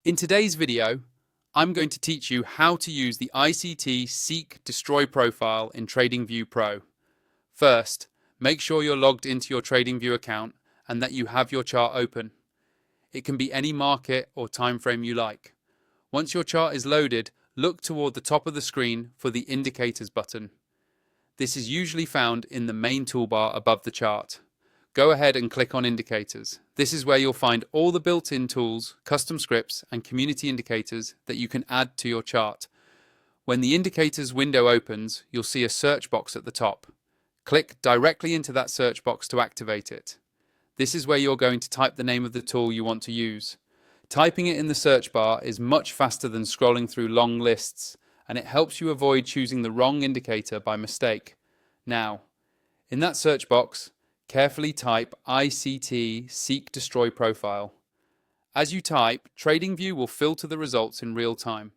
In today's video, I'm going to teach you how to use the ICT Seek Destroy profile in TradingView Pro. First, make sure you're logged into your TradingView account and that you have your chart open. It can be any market or time frame you like. Once your chart is loaded, look toward the top of the screen for the Indicators button. This is usually found in the main toolbar above the chart. Go ahead and click on Indicators. This is where you'll find all the built-in tools, custom scripts, and community indicators that you can add to your chart. When the Indicators window opens, you'll see a search box at the top. Click directly into that search box to activate it. This is where you're going to type the name of the tool you want to use. Typing it in the search bar is much faster than scrolling through long lists, and it helps you avoid choosing the wrong indicator by mistake. Now, in that search box, carefully type ICT Seek Destroy profile. As you type, TradingView will filter the results in real time.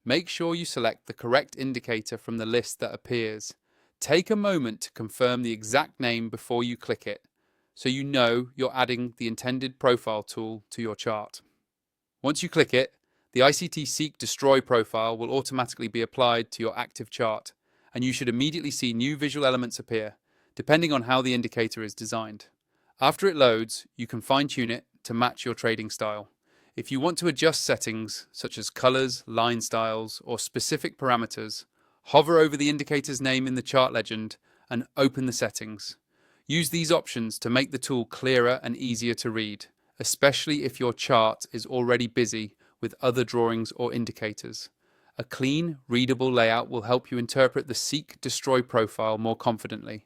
Make sure you select the correct indicator from the list that appears. Take a moment to confirm the exact name before you click it, so you know you're adding the intended profile tool to your chart. Once you click it, the ICT Seek Destroy profile will automatically be applied to your active chart, and you should immediately see new visual elements appear, depending on how the indicator is designed. After it loads, you can fine-tune it to match your trading style. If you want to adjust settings such as colors, line styles, or specific parameters, hover over the indicator's name in the chart legend and open the settings. Use these options to make the tool clearer and easier to read, especially if your chart is already busy with other drawings or indicators. A clean, readable layout will help you interpret the Seek Destroy profile more confidently.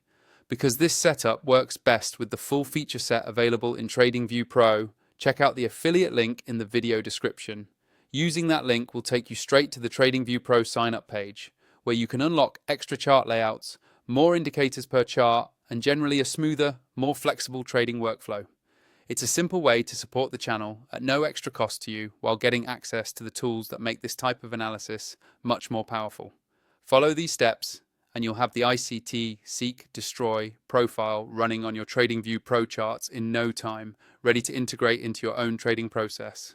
Because this setup works best with the full feature set available in TradingView Pro, check out the affiliate link in the video description. Using that link will take you straight to the TradingView Pro sign-up page, where you can unlock extra chart layouts, more indicators per chart, and generally a smoother, more flexible trading workflow. It's a simple way to support the channel at no extra cost to you while getting access to the tools that make this type of analysis much more powerful. Follow these steps and you'll have the ICT Seek Destroy profile running on your TradingView Pro charts in no time, ready to integrate into your own trading process.